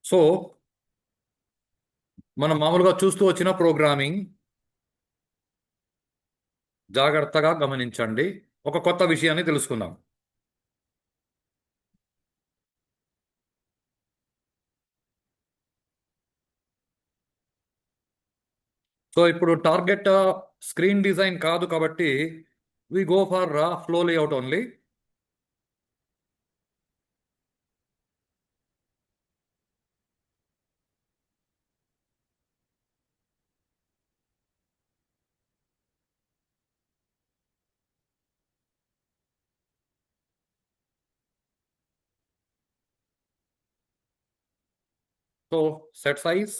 So మనం మామూలుగా చూస్తూ వచ్చిన ప్రోగ్రామింగ్ జాగ్రత్తగా గమనించండి. ఒక కొత్త విషయాన్ని తెలుసుకుందాం. సో ఇప్పుడు టార్గెట్ స్క్రీన్ డిజైన్ కాదు కాబట్టి we go for flow layout only. So set size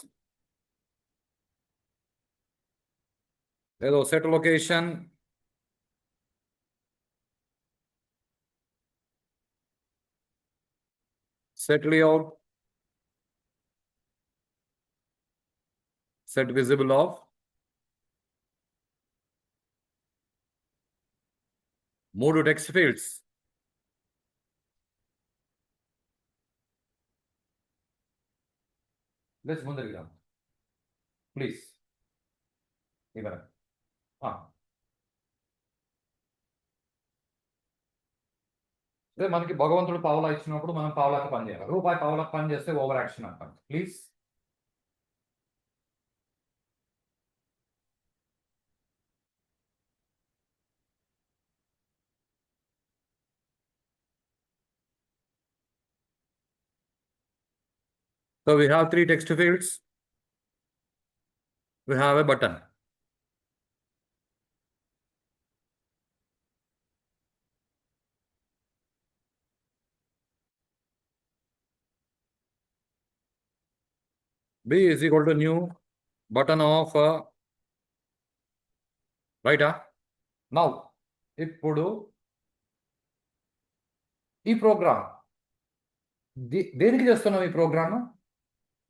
ఏదో set location, set layout, set visible off, 3 text fields. ముందరికి రా ప్లీజ్. ఇక్కడ అదే మనకి భగవంతుడు పావులా ఇచ్చినప్పుడు మనం పావులాకి పని చేయాలి. రూపాయి పావులకు పని చేస్తే ఓవర్ యాక్షన్ అంటాం. Please. So we have 3 text fields. We have a button. B is equal to new button of right. Now ఇప్పుడు ఈ ప్రోగ్రామ్ దేనికి చేస్తున్నాం? ఈ ప్రోగ్రామ్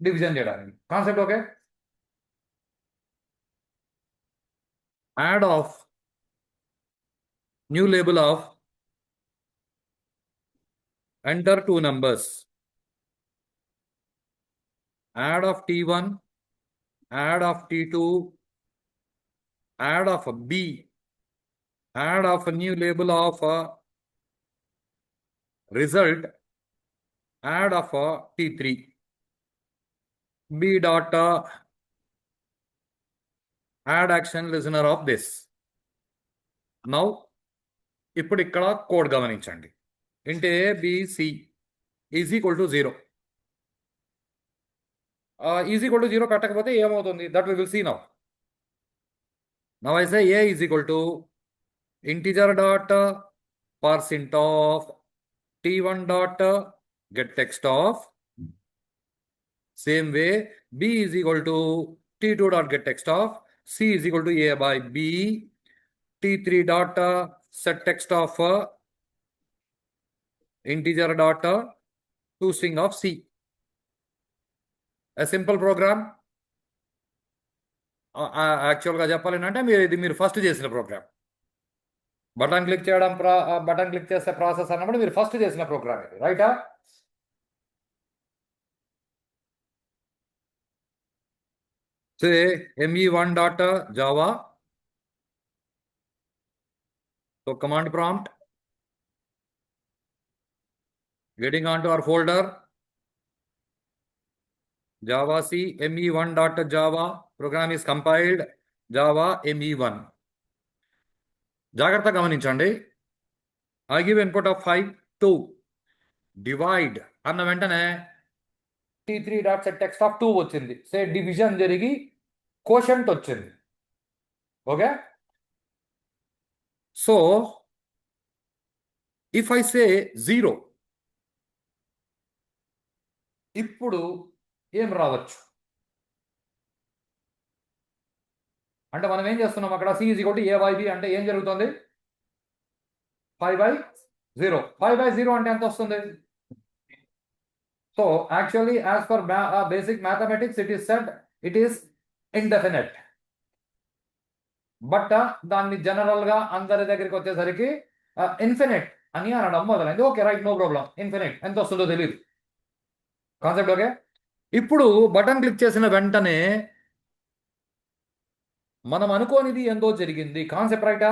డివిజన్ చేయడానికి. Concept okay. Add of new label of enter 2 numbers, add of t1, add of t2, add of b, add of a new label of result, add of t3, b dot add action listener of this. Now ఇప్పుడు ఇక్కడ code గమనించండి. int abc is equal to 0. Is equal to 0 పెట్టకపోతే ఏమవుతుంది? That we will see now. Now I say a is equal to integer dot parseint of t1 dot get text of. Same way b is equal to t2 dot get text of. C is equal to a by b. t3 dot set text of integer dot to string of c. A simple program. యాక్చువల్గా చెప్పాలంటే మీరు first చేసిన programme. Button click చేయడం button click చేసే process అన్నప్పుడు మీరు first చేసిన programme ఇది, రైటా? Say me1 dot java. So command prompt, getting onto our folder, java c me1 dot java. Program is compiled, java me1. జాగ్రత్త గమనించండి. I give input of 5 2. Divide అన్న వెంటనే t3 dot set text of 2 వచ్చింది. సే division జరిగి quotient వచ్చింది. Okay. So if I say 0, ఇప్పుడు ఏం రావచ్చు అంటే మనం ఏం చేస్తున్నాం అక్కడ? c is equal to a by b అంటే ఏం జరుగుతుంది? 5/0. 5/0 అంటే ఎంత వస్తుంది? So actually as for basic mathematics it is said it is indefinite. But దాన్ని జనరల్ గా అందరి దగ్గరికి వచ్చేసరికి ఇన్ఫినిట్ అని అనడం మొదలైంది. Okay right, no problem. Infinite ఎంత వస్తుందో తెలియదు. Concept okay. ఇప్పుడు బటన్ క్లిక్ చేసిన వెంటనే మనం అనుకోనిది ఏందో జరిగింది. కాన్సెప్ట్ రైటా?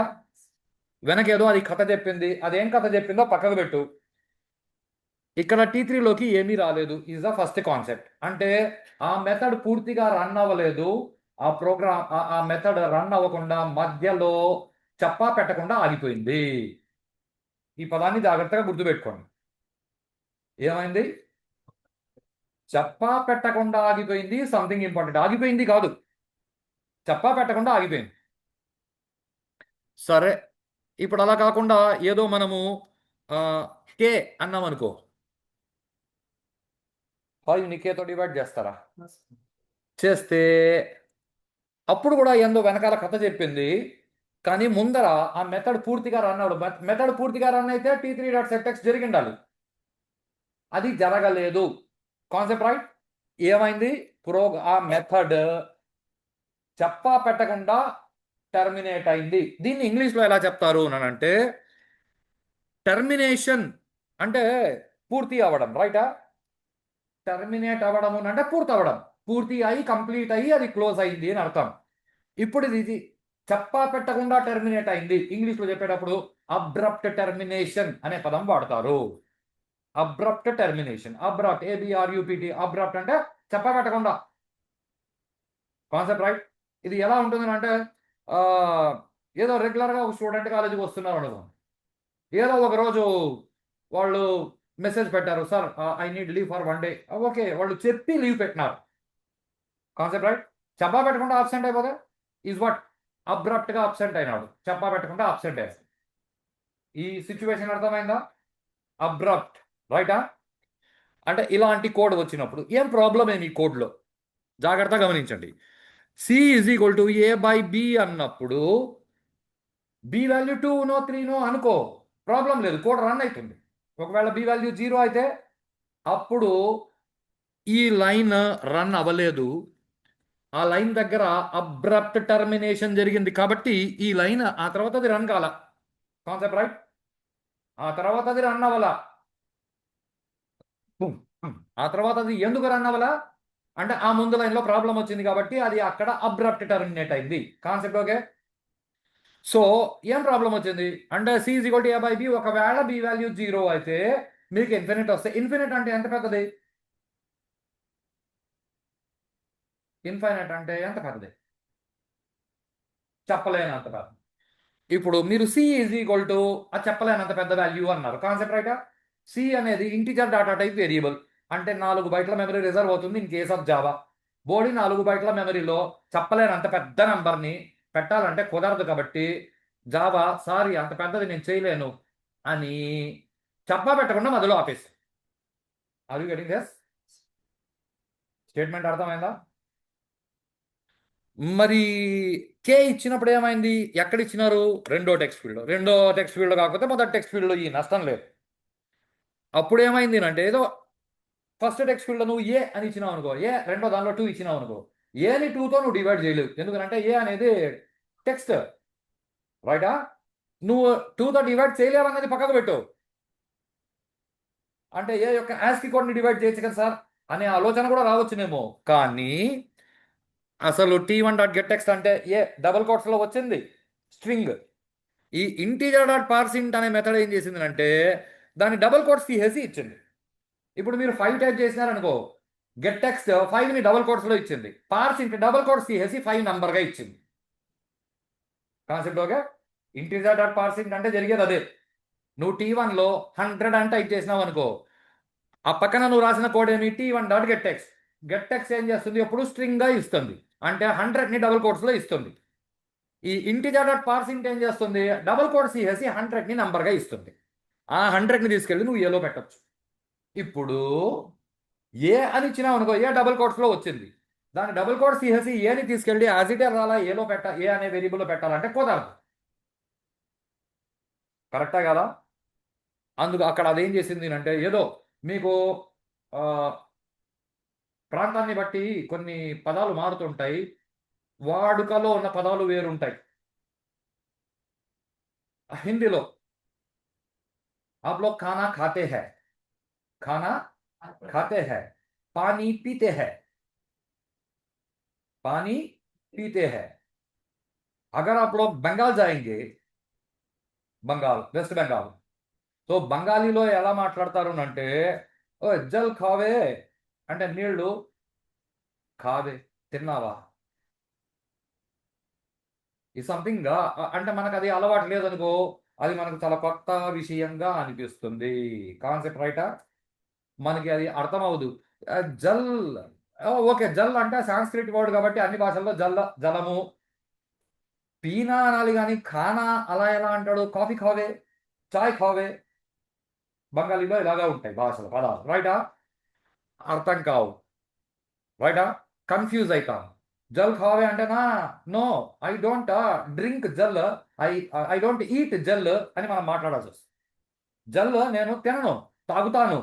వెనకేదో అది కథ చెప్పింది. అదేం కథ చెప్పిందో పక్కకు పెట్టు. ఇక్కడ T3లోకి ఏమీ రాలేదు. Is the first concept. అంటే ఆ మెథడ్ పూర్తిగా రన్ అవ్వలేదు. ఆ ప్రోగ్రామ్ ఆ మెథడ్ రన్ అవ్వకుండా మధ్యలో చెప్పా పెట్టకుండా ఆగిపోయింది. ఈ పదాన్ని జాగ్రత్తగా గుర్తుపెట్టుకోండి. ఏమైంది? చెప్పా పెట్టకుండా ఆగిపోయింది. Something important. ఆగిపోయింది కాదు, చెప్పా పెట్టకుండా ఆగిపోయింది. సరే, ఇప్పుడు అలా కాకుండా ఏదో మనము కే అన్నాం అనుకో. 5ని కేతో డివైడ్ చేస్తారా? చేస్తే అప్పుడు కూడా ఏందో వెనకాల కథ చెప్పింది. కానీ ముందర ఆ మెథడ్ పూర్తిగా రన్ అవడం. మెథడ్ పూర్తిగా రన్ అయితే T3.setX జరిగి ఉండాలి. అది జరగలేదు. Concept right? ఏమైంది? ఆ మెథడ్ చెప్పా పెట్టకుండా టర్మినేట్ అయింది. దీన్ని ఇంగ్లీష్లో ఎలా చెప్తారు అని అంటే, టర్మినేషన్ అంటే పూర్తి అవ్వడం. రైటా? టర్మినేట్ అవ్వడం అంటే పూర్తి అవ్వడం. పూర్తి అయ్యి కంప్లీట్ అయ్యి అది క్లోజ్ అయింది అని అర్థం. ఇప్పుడు ఇది చెప్పా పెట్టకుండా టర్మినేట్ అయింది. ఇంగ్లీష్లో చెప్పేటప్పుడు అబ్రప్ట్ టర్మినేషన్ అనే పదం వాడతారు. Abrupt termination. Abrupt, ABRUPT. Abrupt అంటే చెప్పా పెట్టకుండా. Concept right? ఇది ఎలా ఉంటుంది అంటే, ఏదో రెగ్యులర్గా ఒక స్టూడెంట్ కాలేజీకి వస్తున్నారు అనుకో. ఏదో ఒక రోజు వాళ్ళు మెసేజ్ పెట్టారు, sir I need leave for 1 day. Okay, వాళ్ళు చెప్పి లీవ్ పెట్టినారు. Concept right? చెప్పా పెట్టకుండా అబ్సెంట్ అయిపోతే ఈజ్ వాట్? అబ్రప్ట్గా అబ్సెంట్ అయినాడు. చెప్పా పెట్టకుండా అబ్సెంట్ అయ్యాడు. ఈ సిచ్యువేషన్ అర్థమైందా? అబ్రప్ట్. రైటా? అంటే ఇలాంటి కోడ్ వచ్చినప్పుడు ఏం ప్రాబ్లం ఏమి ఈ కోడ్లో? జాగ్రత్తగా గమనించండి. C is equal to A/B అన్నప్పుడు B వాల్యూ 2నో 3నో అనుకో, ప్రాబ్లం లేదు, కోడ్ రన్ అవుతుంది. ఒకవేళ B వాల్యూ 0 అయితే అప్పుడు ఈ లైన్ రన్ అవ్వలేదు. ఆ లైన్ దగ్గర అబ్రప్ట్ టర్మినేషన్ జరిగింది కాబట్టి ఈ లైన్ ఆ తర్వాత అది రన్ కాల. Concept right? ఆ తర్వాత అది రన్ అవ్వాల. ఆ తర్వాత అది ఎందుకు రన్ అవ్వాల అంటే ఆ ముందు లైన్లో ప్రాబ్లం వచ్చింది కాబట్టి అది అక్కడ అబ్రప్ట్ టర్మినేట్ అయింది. Concept okay? సో ఏం ప్రాబ్లం వచ్చింది అంటే C is equal to A/B. ఒకవేళ B వాల్యూ 0 అయితే మీకు ఇన్ఫినిట్ వస్తే, ఇన్ఫినిట్ అంటే ఎంత పెద్దది? ఇన్ఫైనైట్ అంటే ఎంత పెద్దది? చెప్పలేనంత పెద్దది. ఇప్పుడు మీరు C ఈజ్ ఈక్వల్ టు అది చెప్పలేనంత పెద్ద వాల్యూ అన్నారు. కాన్సెప్ట్ రైటా? C అనేది ఇంటిజర్ డాటా టైప్ వేరియబుల్. అంటే 4 బైట్ల మెమరీ రిజర్వ్ అవుతుంది in case of Java. Body 4 బైట్ల మెమరీలో చెప్పలేనంత పెద్ద నెంబర్ని పెట్టాలంటే కుదరదు కాబట్టి జావా సారీ అంత పెద్దది నేను చేయలేను అని చెప్పా పెట్టకుండా మధ్యలో ఆపేసి. Are you getting this? Statement అర్థమైందా? మరి కే ఇచ్చినప్పుడు ఏమైంది? ఎక్కడ ఇచ్చినారు? రెండో టెక్స్ట్ ఫీల్డ్ కాకపోతే మొదటి టెక్స్ట్ ఫీల్డ్లో ఈ నష్టం లేదు. అప్పుడు ఏమైంది అంటే, ఏదో ఫస్ట్ టెక్స్ట్ ఫీల్డ్లో నువ్వు ఏ అని ఇచ్చినావు అనుకో, ఏ రెండో దానిలో 2 ఇచ్చినావు అనుకో, ఏని 2తో నువ్వు డివైడ్ చేయలేవు. ఎందుకంటే ఏ అనేది టెక్స్ట్. రైటా? నువ్వు 2తో డివైడ్ చేయలేవు అన్నది పక్కకు పెట్టు. అంటే ఏ యొక్క యాస్కి కోడ్ని డివైడ్ చేయొచ్చు కదా సార్ అనే ఆలోచన కూడా రావచ్చునేమో. కానీ అసలు T1.getText అంటే ఏ డబుల్ కోట్స్లో వచ్చింది స్ట్రింగ్. ఈ ఇంటీజర్ డాట్ పార్సింట్ అనే మెథడ్ ఏం చేసింది అంటే దాన్ని డబుల్ కోట్స్ తీసేసి ఇచ్చింది. ఇప్పుడు మీరు 5 టైప్ చేసినారనుకో, గెట్ టెక్స్ట్ 5ని డబుల్ కోట్స్లో ఇచ్చింది. పార్సింట్ డబుల్ కోట్స్ తీసేసి 5 నంబర్గా ఇచ్చింది. Concept okay? ఇంటీజర్ డాట్ పార్సింట్ అంటే జరిగేది అదే. నువ్వు T1లో 100 అని టైప్ చేసినావు అనుకో, ఆ పక్కన నువ్వు రాసిన కోడ్ ఏమి? T1.getText. గెట్ ఏం చేస్తుంది? ఎప్పుడు స్ట్రింగ్గా ఇస్తుంది. అంటే 100ని డబుల్ కోట్స్లో ఇస్తుంది. ఈ ఇంటిజర్ డాట్ పార్సింట్ ఏం చేస్తుంది? డబుల్ కోట్స్ తీసేసి 100ని నంబర్గా ఇస్తుంది. ఆ 100ని తీసుకెళ్ళి నువ్వు ఏలో పెట్టచ్చు. ఇప్పుడు ఏ అని ఇచ్చినావు అనుకో, ఏ డబుల్ కోట్స్లో వచ్చింది. దాని డబుల్ కోట్స్ తీసేసి ఏని తీసుకెళ్ళి యాజిటే రాలా ఏలో ఏ అనే వేరియబుల్లో పెట్టాలంటే కుదరదు. కరెక్టా కదా? అందుకు అక్కడ అదేం చేసింది అంటే, ఏదో మీకు ప్రాంతాన్ని బట్టి కొన్ని పదాలు మారుతుంటాయి, వాడుకలో ఉన్న పదాలు వేరుంటాయి. హిందీలో आप लोग खाना खाते हैं, खाना खाते हैं. पानी पीते हैं, पानी पीते हैं। अगर आप लोग बंगाल जाएंगे, बंगाल वेस्ट बंगाल, సో బెంగాలీలో ఎలా మాట్లాడతారు అంటే, ఓ జల్ ఖావే అంటే నీళ్లు, ఖావే తిన్నావా, ఈ సంథింగ్ అంటే మనకు అది అలవాటు లేదనుకో, అది మనకు చాలా కొత్త విషయంగా అనిపిస్తుంది. కాన్సెప్ట్ రైటా, మనకి అది అర్థం అవ్వదు. జల్, ఓకే, జల్ అంటే సాంస్క్రిట్ వర్డ్ కాబట్టి అన్ని భాషల్లో జల్ జలము, పీనా అనాలి కానీ ఖానా అలా ఎలా అంటాడు, కాఫీ ఖావే, చాయ్ ఖావే, బెంగాలీలో ఇలాగా ఉంటాయి భాషలు పదాలు, రైటా, అర్థం కావు, రైటా, కన్ఫ్యూజ్ అవుతాం. జల్ ఖావే అంటేనా, no I don't drink jal, I don't eat jal అని మనం మాట్లాడాల్సి వస్తుంది. జల్ నేను తినను, తాగుతాను.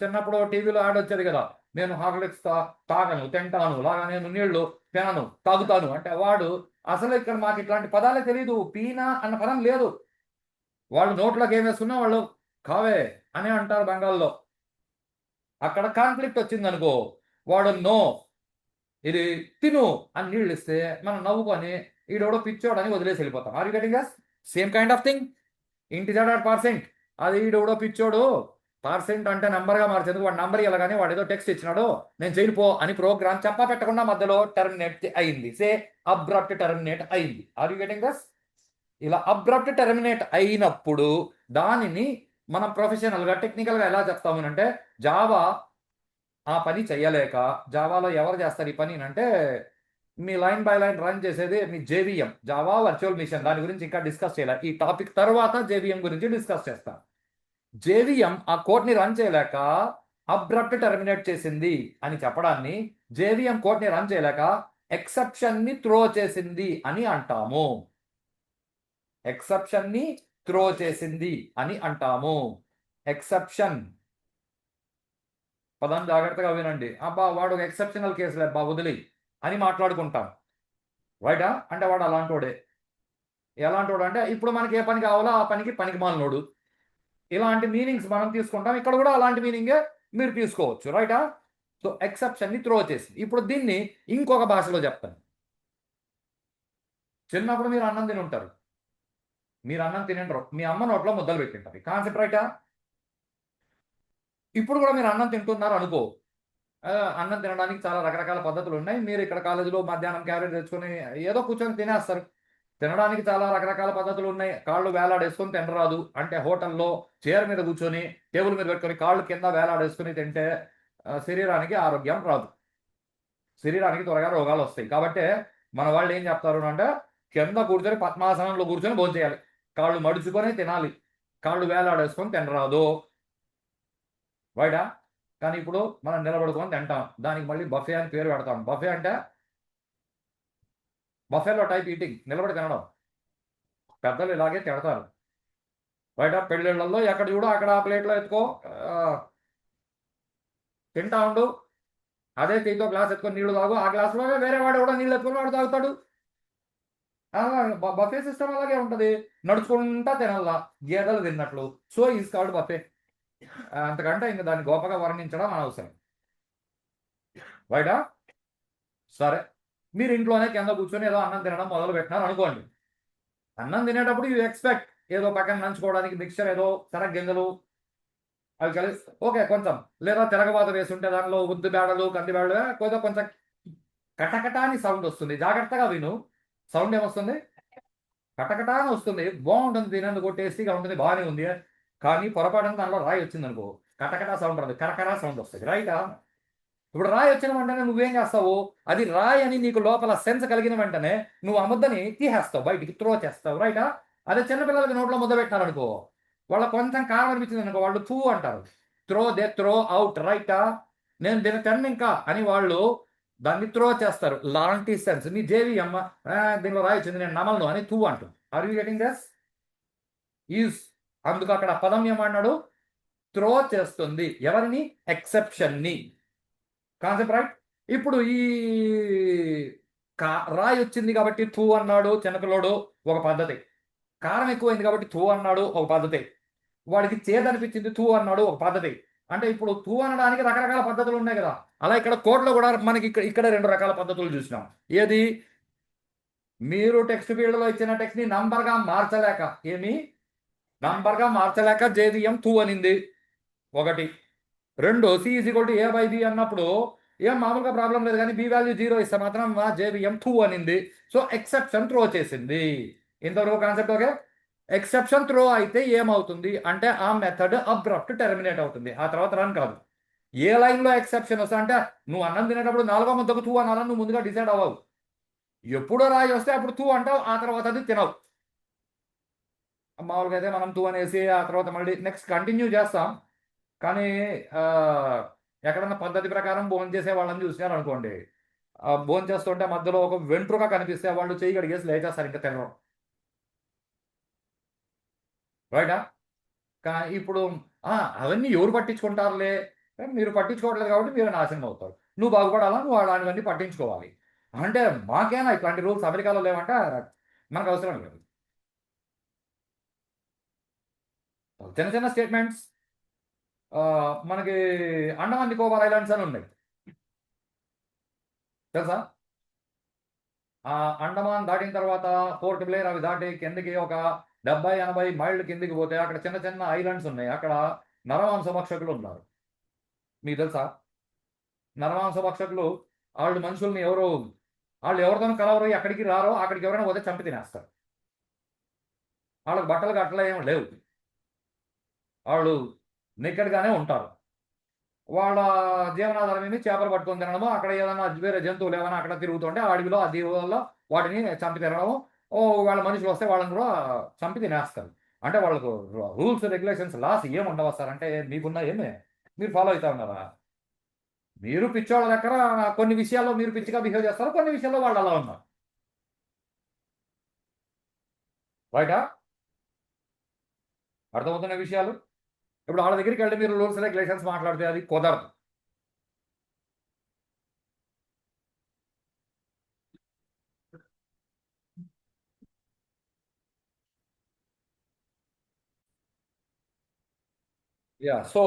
చిన్నప్పుడు టీవీలో యాడ్ వచ్చేది కదా, నేను హార్లిక్స్ తాగను, తింటాను, లాగా నేను నీళ్లు తినను, తాగుతాను అంటే వాడు అసలు ఇక్కడ మాకు ఇట్లాంటి పదాలే తెలియదు, పీనా అన్న పదం లేదు. వాళ్ళు నోట్లోకి ఏం వేసుకున్నా వాళ్ళు ఖావే అని అంటారు బెంగాల్లో. అక్కడ కాన్ఫ్లిక్ట్ వచ్చింది అనుకో, వాడు నో ఇది తిను అని నీళ్ళు ఇస్తే మనం నవ్వుకొని ఈడోడో పిచ్చోడని వదిలేసి వెళ్ళిపోతాం. Are you getting us? Same kind of thing. Integer or percent, అది ఈడోడో పిచ్చోడు, పర్సెంట్ అంటే నంబర్గా మార్చేందుకు వాడు నంబర్ ఇవ్వగానే వాడు ఏదో టెక్స్ట్ ఇచ్చినాడు, నేను చేయను అని ప్రోగ్రామ్ చెప్పా పెట్టకుండా మధ్యలో టెర్మినేట్ అయింది. సే అబ్రప్ట్ టెర్మినేట్ అయింది. ఆర్ యూ గెటింగ్ దస్? ఇలా అబ్రప్ట్ టెర్మినేట్ అయినప్పుడు దానిని మనం ప్రొఫెషనల్గా టెక్నికల్గా ఎలా చెప్తాము అంటే, జావా ఆ పని చెయ్యలేక, జావాలో ఎవరు చేస్తారు ఈ పని అంటే, మీ లైన్ బై లైన్ రన్ చేసేది మీ జేవిఎం, జావా వర్చువల్ మిషన్. దాని గురించి ఇంకా డిస్కస్ చేయాలి. ఈ టాపిక్ తర్వాత జేవిఎం గురించి డిస్కస్ చేస్తాం. జేవిఎం ఆ కోడ్ని రన్ చేయలేక అబ్రప్ట్ టెర్మినేట్ చేసింది అని చెప్పడాన్ని, జేవిఎం కోడ్ని రన్ చేయలేక ఎక్సెప్షన్ని త్రో చేసింది అని అంటాము. ఎక్సెప్షన్ని త్రో చేసింది అని అంటాము. ఎక్సెప్షన్ పదం జాగ్రత్తగా వినండి. అబ్బా వాడు ఒక ఎక్సెప్షనల్ కేసులే అబ్బా వదిలి అని మాట్లాడుకుంటాం, రైటా, అంటే వాడు అలాంటోడే. ఎలాంటోడు అంటే ఇప్పుడు మనకి ఏ పని కావాలో ఆ పనికి పనికి మాలినోడు. ఇలాంటి మీనింగ్స్ మనం తీసుకుంటాం. ఇక్కడ కూడా అలాంటి మీనింగే మీరు తీసుకోవచ్చు, రైటా. సో ఎక్సెప్షన్ని త్రో చేసి, ఇప్పుడు దీన్ని ఇంకొక భాషలో చెప్తాను. చిన్నప్పుడు మీరు అన్నం తిని ఉంటారు, మీరు అన్నం తినంటారు, మీ అమ్మ నోట్లో ముద్దలు పెట్టింటారు, కాన్సెప్ట్ రైటా. ఇప్పుడు కూడా మీరు అన్నం తింటున్నారు అనుకో, అన్నం తినడానికి చాలా రకరకాల పద్ధతులు ఉన్నాయి. మీరు ఇక్కడ కాలేజీలో మధ్యాహ్నం క్యారేజ్ తెచ్చుకొని ఏదో కూర్చొని తినేస్తారు. తినడానికి చాలా రకరకాల పద్ధతులు ఉన్నాయి. కాళ్ళు వేలాడేసుకొని తినరాదు అంటే, హోటల్లో చైర్ మీద కూర్చొని టేబుల్ మీద పెట్టుకొని కాళ్ళు కింద వేలాడేసుకొని తింటే శరీరానికి ఆరోగ్యం రాదు, శరీరానికి త్వరగా రోగాలు వస్తాయి. కాబట్టి మన వాళ్ళు ఏం చెప్తారు అంటే, కింద కూర్చొని పద్మాసనంలో కూర్చొని భోంచేయాలి, కాళ్ళు మడుచుకొని తినాలి, కాళ్ళు వేలాడేసుకొని తినరాదు, రైటా. కానీ ఇప్పుడు మనం నిలబడుకొని తింటాం, దానికి మళ్ళీ బఫే అని పేరు పెడతాం. బఫే అంటే బఫేలో టైప్ ఈటింగ్, నిలబడి తినడం. పెద్దలు ఇలాగే తిడతారు, రైటా. పెళ్ళిళ్ళల్లో ఎక్కడ చూడు అక్కడ ఆ ప్లేట్లో ఎత్తుకో తింటా ఉండు, అదే చేతితో గ్లాస్ ఎత్తుకొని నీళ్లు తాగు, ఆ గ్లాసులో వేరే వాడు కూడా నీళ్ళు ఎత్తుకొని వాడు తాగుతాడు. బఫే సిస్టమ్ అలాగే ఉంటుంది, నడుచుకుంటా తినాలా, గేదెలు తిన్నట్లు. So is called buffet. అంతకంటే ఇంకా దాన్ని గొప్పగా వర్ణించడం అనవసరం, రైటా. సరే, మీరు ఇంట్లోనే కింద కూర్చొని ఏదో అన్నం తినడం మొదలు పెట్టినారు అనుకోండి. అన్నం తినేటప్పుడు యూ ఎక్స్పెక్ట్ ఏదో పక్కన నంచుకోవడానికి మిక్చర్, ఏదో శనగ గింజలు అవి కలిసి ఓకే కొంచెం, లేదా తిరగబాత వేసి ఉంటే దానిలో ఉద్దు బేడలు కంది బేడలు కొంచెం కటకటా అని సౌండ్ వస్తుంది. జాగ్రత్తగా విను, సౌండ్ ఏమొస్తుంది, కటకటా అని వస్తుంది. బాగుంటుంది, తినేందుకు టేస్టీగా ఉంటుంది, బాగానే ఉంది. కానీ పొరపాటున దానిలో రాయి వచ్చింది అనుకో, కటకటా సౌండ్ రాదు, కరకరా సౌండ్ వస్తుంది, రైటా. ఇప్పుడు రాయి వచ్చిన వెంటనే నువ్వేం చేస్తావు, అది రాయి అని నీకు లోపల సెన్స్ కలిగిన వెంటనే నువ్వు ఆ ముద్దని తీసేస్తావు, బయటికి త్రో చేస్తావు, రైటా. అదే చిన్నపిల్లలకి నోట్లో ముద్ద పెట్టినారనుకో, వాళ్ళకి కొంచెం కారం అనిపించింది అనుకో, వాళ్ళు థూ అంటారు, త్రో అవుట్, రైటా. నేను దీన్ని తిన్ను ఇంకా అని వాళ్ళు దాన్ని త్రో చేస్తారు, లాంటి సెన్స్. మీ జేవి అమ్మ దీనిలో రాయి వచ్చింది నేను నమలను అని థూ అంటుంది. Are you getting this? Is, అందుకు అక్కడ పదం ఏమన్నాడు, త్రో చేస్తుంది, ఎవరిని, ఎక్సెప్షన్ని, కాన్సెప్ట్ రైట్. ఇప్పుడు ఈ రాయి వచ్చింది కాబట్టి థూ అన్నాడు చిన్నపిల్లోడు, ఒక పద్ధతి. కారం ఎక్కువైంది కాబట్టి థూ అన్నాడు, ఒక పద్ధతి. వాడికి చేదనిపించింది థూ అన్నాడు, ఒక పద్ధతి. అంటే ఇప్పుడు టూ అనడానికి రకరకాల పద్ధతులు ఉన్నాయి కదా, అలా ఇక్కడ కోడ్లో కూడా మనకి ఇక్కడ రెండు రకాల పద్ధతులు చూసినాం. ఏది, మీరు టెక్స్ట్ ఫీల్డ్లో ఇచ్చిన టెక్స్ట్ని నంబర్గా మార్చలేక, ఏమి నంబర్గా మార్చలేక జేవిఎం టూ అనింది ఒకటి. రెండు, C is equal to A by B అన్నప్పుడు ఏం మామూలుగా ప్రాబ్లం లేదు, కానీ బి వాల్యూ 0 ఇస్తే మాత్రం మా జేవిఎం టూ అనింది. సో ఎక్సెప్షన్ త్రో చేసింది. ఇంతవరకు కాన్సెప్ట్ ఓకే. ఎక్సెప్షన్ త్రో అయితే ఏమవుతుంది అంటే ఆ మెథడ్ అబ్రప్ట్ టెర్మినేట్ అవుతుంది, ఆ తర్వాత రన్ కాదు. ఏ లైన్లో ఎక్సెప్షన్ వస్తా అంటే నువ్వు అన్నం తినేటప్పుడు 4వ ముద్దకు టూ అనాలని నువ్వు ముందుగా డిసైడ్ అవ్వవు. ఎప్పుడో రాయి వస్తే అప్పుడు టూ అంటావు, ఆ తర్వాత అది తినవు. మామూలుగా అయితే మనం టూ అనేసి ఆ తర్వాత మళ్ళీ నెక్స్ట్ కంటిన్యూ చేస్తాం. కానీ ఎక్కడన్నా పద్ధతి ప్రకారం భోజనం చేసే వాళ్ళని చూసినారు అనుకోండి, భోజనం చేస్తుంటే మధ్యలో ఒక వెంట్రుక కనిపిస్తే వాళ్ళు చెయ్యి కడిగేసి లేచేస్తారు, ఇంకా తినరు. రైటా? ఇప్పుడు అవన్నీ ఎవరు పట్టించుకుంటారులే, మీరు పట్టించుకోవట్లేదు కాబట్టి మీరు నాశనం అవుతారు. నువ్వు బాగుపడాలా, నువ్వు అలాంటివన్నీ పట్టించుకోవాలి. అంటే మాకేనా ఇట్లాంటి రూల్స్ అమెరికాలో లేవంటే మనకు అవసరం లేదు. చిన్న చిన్న స్టేట్మెంట్స్. మనకి అండమాన్ నికోబార్ ఐలాండ్స్ అని ఉన్నాయి, తెలుసా? అండమాన్ దాటిన తర్వాత పోర్ట్ బ్లేర్ అవి దాటి కిందకి ఒక 70-80 మైళ్ళు కిందికి పోతే అక్కడ చిన్న చిన్న ఐలాండ్స్ ఉన్నాయి. అక్కడ నరమాంస భక్షకులు ఉన్నారు, మీకు తెలుసా? నరమాంస భక్షకులు వాళ్ళు మనుషుల్ని వాళ్ళు ఎవరితో కలవరు, ఎక్కడికి రారో అక్కడికి ఎవరైనా పోతే చంపి తినేస్తారు. వాళ్ళకి బట్టలు గట్టలు ఏమి లేవు, వాళ్ళు నిక్కడిగానే ఉంటారు. వాళ్ళ జీవనాధారం ఏమి చేపలు పట్టుకొని తినడము, అక్కడ ఏదైనా వేరే జంతువులు ఏమైనా అక్కడ తిరుగుతుంటే ఆ అడవిలో ఆ దీవులలో వాటిని చంపి తినడము. వాళ్ళ మనుషులు వస్తే వాళ్ళని కూడా చంపి తినేస్తారు. అంటే వాళ్ళకు రూల్స్ రెగ్యులేషన్స్ లాస్ ఏమి ఉండవు సార్, అంటే మీకున్న ఏమే మీరు ఫాలో అవుతా ఉన్నారా? మీరు పిచ్చోళ్ళ దగ్గర కొన్ని విషయాల్లో మీరు పిచ్చిగా బిహేవ్ చేస్తారు, కొన్ని విషయాల్లో వాళ్ళు అలా ఉన్నారు. రైటా? అర్థమవుతున్న విషయాలు. ఇప్పుడు వాళ్ళ దగ్గరికి వెళ్ళి మీరు రూల్స్ రెగ్యులేషన్స్ మాట్లాడితే అది కుదరదు. సో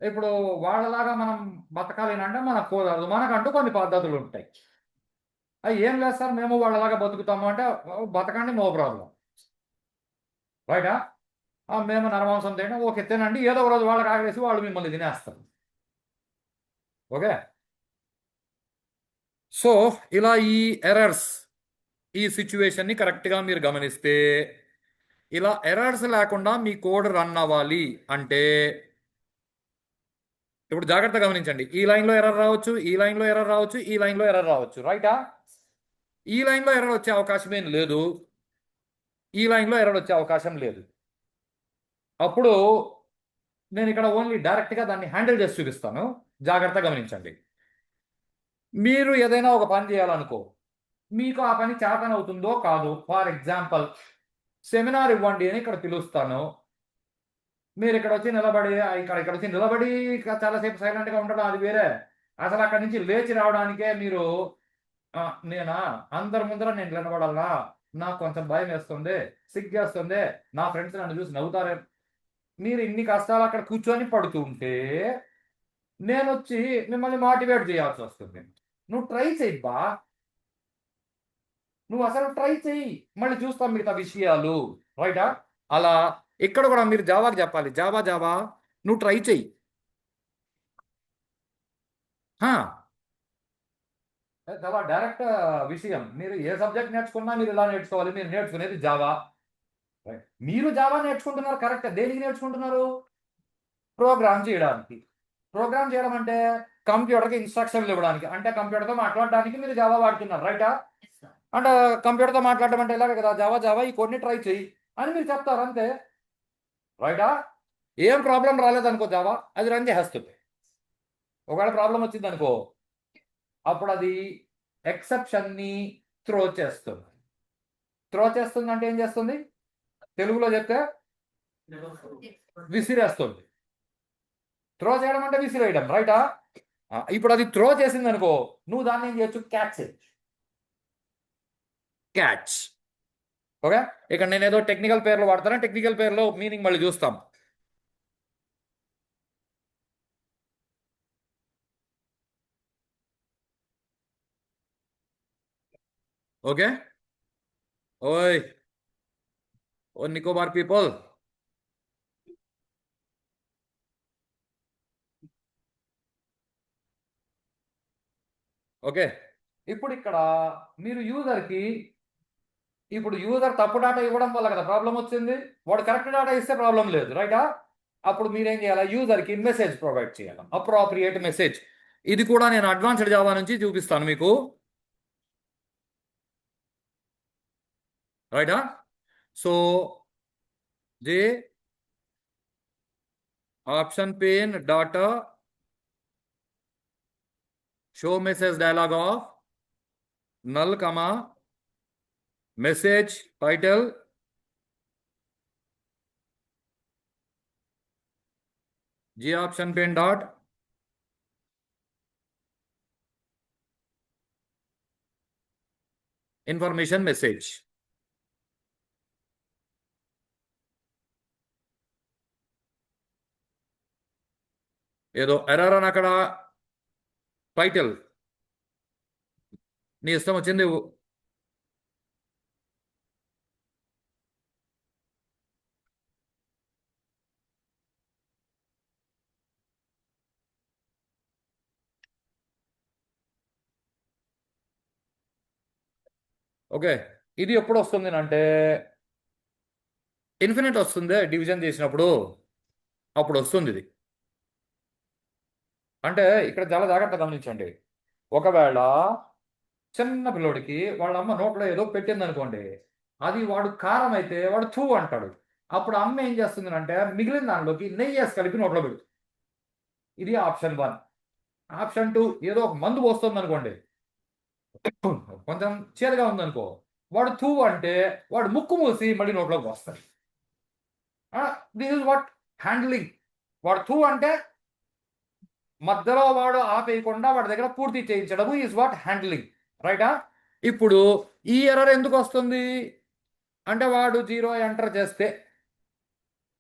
ఇప్పుడు వాళ్ళలాగా మనం బతకాలి అంటే మనకు కుదరదు, మనకంటూ కొన్ని పద్ధతులు ఉంటాయి. అవి ఏం లేదు సార్ మేము వాళ్ళలాగా బతుకుతాము అంటే బతకండి, నో ప్రాబ్లం. రైటా? మేము నరమాంసం తినడం ఓకే, తినండి, ఏదో ఒక రోజు వాళ్ళకి ఆగలేసి వాళ్ళు మిమ్మల్ని తినేస్తారు. ఓకే. సో ఇలా ఈ ఎర్రర్స్, ఈ సిచ్యువేషన్ని కరెక్ట్గా మీరు గమనిస్తే, ఇలా ఎర్రర్స్ లేకుండా మీ కోడ్ రన్ అవ్వాలి అంటే ఇప్పుడు జాగ్రత్తగా గమనించండి. ఈ లైన్లో ఎర్రర్ రావచ్చు, ఈ లైన్లో ఎర్రర్ రావచ్చు, ఈ లైన్లో ఎర్రర్ రావచ్చు. రైటా? ఈ లైన్లో ఎర్రర్ వచ్చే అవకాశం ఏం లేదు, ఈ లైన్లో ఎర్రర్ వచ్చే అవకాశం లేదు. అప్పుడు నేను ఇక్కడ ఓన్లీ డైరెక్ట్గా దాన్ని హ్యాండిల్ చేసి చూపిస్తాను, జాగ్రత్తగా గమనించండి. మీరు ఏదైనా ఒక పని చేయాలనుకో, మీకు ఆ పని చేతనవుతుందో కాదు. ఫర్ ఎగ్జాంపుల్ సెమినార్ ఇవ్వండి అని ఇక్కడ పిలుస్తాను, మీరు ఇక్కడ వచ్చి నిలబడి ఇక్కడ వచ్చి నిలబడి చాలాసేపు సైలెంట్గా ఉండడం అది వేరే. అసలు అక్కడి నుంచి లేచి రావడానికే మీరు నేనా అందరి ముందర నేను నిలబడాలా, నాకు కొంచెం భయం వేస్తుంది, సిగ్గేస్తుంది, నా ఫ్రెండ్స్ నన్ను చూసి నవ్వుతారే. మీరు ఇన్ని కష్టాలు అక్కడ కూర్చొని పడుతుంటే నేను వచ్చి మిమ్మల్ని మోటివేట్ చేయాల్సి వస్తుంది. నువ్వు ట్రై చెయ్యబ్బా, నువ్వు అసలు ట్రై చెయ్యి, మళ్ళీ చూస్తాం మిగతా విషయాలు. రైటా? అలా ఇక్కడ కూడా మీరు జావాకి చెప్పాలి, జావా జావా నువ్వు ట్రై చెయ్యి. చాలా డైరెక్ట్ విషయం. మీరు ఏ సబ్జెక్ట్ నేర్చుకున్నా మీరు ఇలా నేర్చుకోవాలి, మీరు నేర్చుకునేది జావా. మీరు జావా నేర్చుకుంటున్నారు కరెక్ట్, దేనికి నేర్చుకుంటున్నారు? ప్రోగ్రామ్ చేయడానికి. ప్రోగ్రామ్ చేయడం అంటే కంప్యూటర్కి ఇన్స్ట్రక్షన్లు ఇవ్వడానికి, అంటే కంప్యూటర్తో మాట్లాడడానికి మీరు జావా వాడుతున్నారు. రైటా? అంటే కంప్యూటర్తో మాట్లాడడం అంటే ఇలాగే కదా, జావా జావా ఈ కొన్ని ట్రై చెయ్యి అని మీరు చెప్తారు అంతే. రైటా? ఏం ప్రాబ్లం రాలేదనుకో జావా అది రన్ చేస్తుంది. ఒకవేళ ప్రాబ్లం వచ్చింది అనుకో అప్పుడు అది ఎక్సెప్షన్ని త్రో చేస్తుంది. త్రో చేస్తుంది అంటే ఏం చేస్తుంది, తెలుగులో చెప్తే విసిరేస్తుంది. త్రో చేయడం అంటే విసిరేయడం. రైటా? ఇప్పుడు అది త్రో చేసింది అనుకో, నువ్వు దాన్ని ఏం చేయొచ్చు, క్యాచ్. క్యాచ్. ఓకే. ఇక్కడ నేను ఏదో టెక్నికల్ పేర్లు వాడతాను, టెక్నికల్ పేర్లో మీనింగ్ మళ్ళీ చూస్తాం. ఓకే. ఓయ్, ఓ నికోబార్ పీపుల్. ఓకే. ఇప్పుడు ఇక్కడ మీరు యూజర్కి, ఇప్పుడు యూజర్ తప్పు డేటా ఇవ్వడం వల్ల కదా ప్రాబ్లం వచ్చింది. వాడు కరెక్ట్ డేటా ఇస్తే ప్రాబ్లం లేదు, రైటా? అప్పుడు మీరేం చేయాలి? యూజర్కి మెసేజ్ ప్రొవైడ్ చేయాలి, అప్రోప్రియేట్ మెసేజ్. ఇది కూడా నేను అడ్వాన్స్డ్ జావా నుంచి చూపిస్తాను మీకు, రైటా? So J option pane dot show message dialog of null comma message title g option pane dot information message. ఏదో ఎర్రర్ అని అక్కడ టైటిల్ నీ ఇష్టం వచ్చింది. ఓకే. ఇది ఎప్పుడు వస్తుంది అంటే ఇన్ఫినిట్ వస్తుంది డివిజన్ చేసినప్పుడు, అప్పుడు వస్తుంది ఇది. అంటే ఇక్కడ చాలా జాగ్రత్తగా గమనించండి. ఒకవేళ చిన్న పిల్లోడికి వాళ్ళ అమ్మ నోట్లో ఏదో పెట్టింది అనుకోండి, అది వాడు కారం అయితే వాడు థూ అంటాడు. అప్పుడు అమ్మ ఏం చేస్తుంది అంటే మిగిలిన దానిలోకి నెయ్యి వేసి కలిపి నోట్లో పెడుతుంది. ఇది ఆప్షన్ 1. ఆప్షన్ 2, ఏదో ఒక మందు పోస్తుంది అనుకోండి, కొంచెం చేదుగా ఉందనుకో, వాడు థూ అంటే వాడు ముక్కు మూసి మళ్ళీ నోట్లోకి వస్తాడు. This is what handling. వాడు థూ అంటే మధ్యలో వాడు ఆపేయకుండా వాడి దగ్గర పూర్తి చేయించడము ఈజ్ వాట్ హ్యాండ్లింగ్, రైటా? ఇప్పుడు ఈ ఎర్రర్ ఎందుకు వస్తుంది అంటే వాడు 0 ఎంటర్ చేస్తే,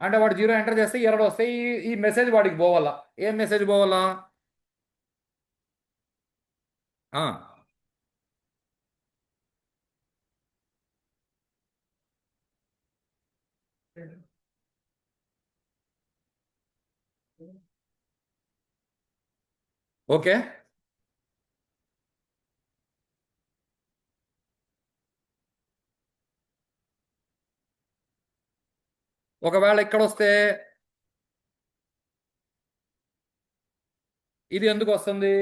అంటే వాడు 0 ఎంటర్ చేస్తే ఎర్రర్ వస్తే ఈ మెసేజ్ వాడికి పోవాలా. ఏం మెసేజ్ పోవాలా? ఓకే. ఒకవేళ ఇక్కడ వస్తే ఇది ఎందుకు వస్తుంది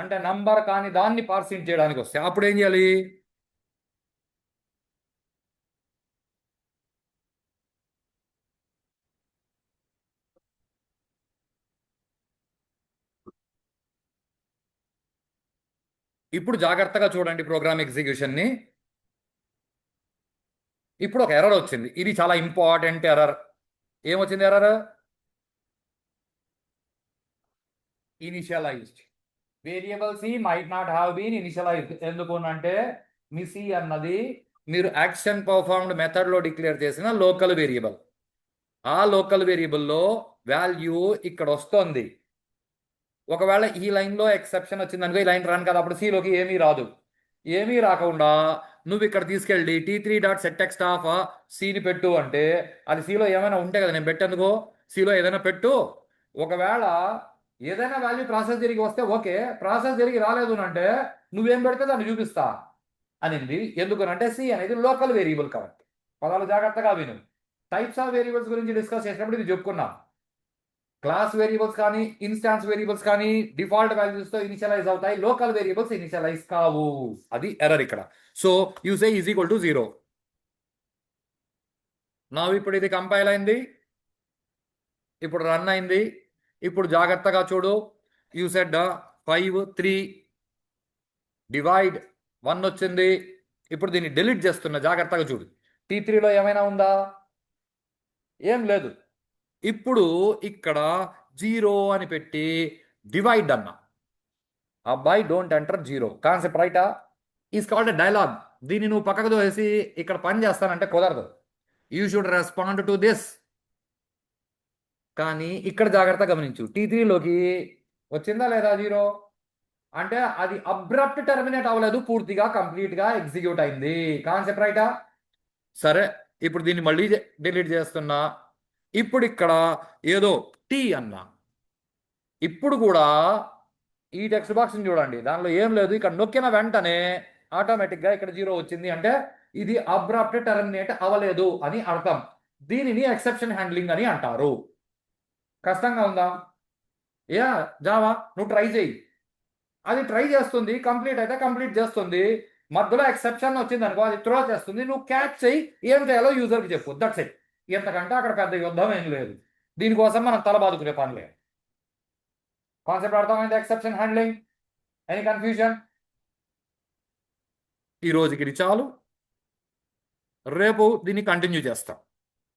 అంటే నంబర్ కానీ దాన్ని పార్సింగ్ చేయడానికి వస్తే అప్పుడు ఏం చేయాలి? ఇప్పుడు జాగ్రత్తగా చూడండి ప్రోగ్రామ్ ఎగ్జిక్యూషన్ని. ఇప్పుడు ఒక ఎర్రర్ వచ్చింది, ఇది చాలా ఇంపార్టెంట్ ఎర్రర్. ఏమొచ్చింది error? Initialized variable C might not have been initialized. ఎందుకు అంటే మీ సి అన్నది మీరు యాక్షన్ పర్ఫార్మ్డ్ మెథడ్లో డిక్లేర్ చేసిన లోకల్ వేరియబుల్. ఆ లోకల్ వేరియబుల్లో వాల్యూ ఇక్కడ వస్తుంది. ఒకవేళ ఈ లైన్లో ఎక్సెప్షన్ వచ్చిందనుకో, ఈ లైన్ రన్ కదా, అప్పుడు సిలోకి ఏమీ రాదు. ఏమీ రాకుండా నువ్వు ఇక్కడ తీసుకెళ్ళి t3.setText ఆఫ్ సిని పెట్టు అంటే అది సిలో ఏమైనా ఉంటే కదా నేను పెట్టేందుకు. సిలో ఏదైనా పెట్టు. ఒకవేళ ఏదైనా వాల్యూ ప్రాసెస్ జరిగి వస్తే ఓకే, ప్రాసెస్ జరిగి రాలేదు అంటే నువ్వేం పెడితే దాన్ని చూపిస్తా అనింది. ఎందుకనంటే సి అనేది లోకల్ వేరియబుల్ కాబట్టి. పదాలు జాగ్రత్తగా విను. టైప్స్ ఆఫ్ వేరియబుల్స్ గురించి డిస్కస్ చేసినప్పుడు ఇది చెప్పుకున్నాం. క్లాస్ వేరియబుల్స్ కానీ ఇన్స్టాన్స్ వేరియబుల్స్ కానీ డిఫాల్ట్ వాల్యూస్తో ఇనిషియలైజ్ అవుతాయి, లోకల్ వేరియబుల్స్ ఇనిషియలైజ్ కావు. అది ఎర్రర్ ఇక్కడ. So you say is equal to 0. నా ఇప్పుడు ఇది కంపైల్ అయింది, ఇప్పుడు రన్ అయింది. ఇప్పుడు జాగ్రత్తగా చూడు. యూ సెడ్ 5 3 డివైడ్ 1 వచ్చింది. ఇప్పుడు దీన్ని డిలీట్ చేస్తున్నా, జాగ్రత్తగా చూడు. T3లో ఏమైనా ఉందా? ఏం లేదు. ఇప్పుడు ఇక్కడ 0 అని పెట్టి డివైడ్ అన్నా. అబ్బాయి డోంట్ ఎంటర్ 0 కాన్సెప్ట్, రైటా? Is called a dialogue. దీన్ని నువ్వు పక్కకు దోసి ఇక్కడ పని చేస్తానంటే కుదరదు. You should respond to this. కానీ ఇక్కడ జాగ్రత్త గమనించు, T3లోకి వచ్చిందా లేదా 0? అంటే అది అబ్రప్ట్ టెర్మినేట్ అవ్వలేదు, పూర్తిగా కంప్లీట్ గా ఎగ్జిక్యూట్ అయింది. కాన్సెప్ట్ రైటా? సరే, ఇప్పుడు దీన్ని మళ్ళీ డిలీట్ చేస్తున్నా. ఇప్పుడు ఇక్కడ ఏదో టీ అన్నా, ఇప్పుడు కూడా ఈ టెక్స్ట్ బాక్స్ని చూడండి, దానిలో ఏం లేదు. ఇక్కడ నొక్కిన వెంటనే ఆటోమేటిక్గా ఇక్కడ 0 వచ్చింది. అంటే ఇది అబ్రప్ట్ టెర్మినేట్ అవ్వలేదు అని అర్థం. దీనిని ఎక్సెప్షన్ హ్యాండ్లింగ్ అని అంటారు. కష్టంగా ఉందా? యా, జావా నువ్వు ట్రై చేయి. అది ట్రై చేస్తుంది, కంప్లీట్ అయితే కంప్లీట్ చేస్తుంది. మధ్యలో ఎక్సెప్షన్ వచ్చింది అనుకో, అది త్రో చేస్తుంది. నువ్వు క్యాచ్ చేయి, ఏం చేయాలో యూజర్కి చెప్పు. That's it. ఎంతకంటే అక్కడ పెద్ద యుద్ధం ఏం లేదు. దీనికోసం మనం తల బాదుకునే పని లేదు. కాన్సెప్ట్ అర్థమైంది? Exception handling. Any confusion? ఈ రోజుకి ఇది చాలు, రేపు దీన్ని కంటిన్యూ చేస్తాం.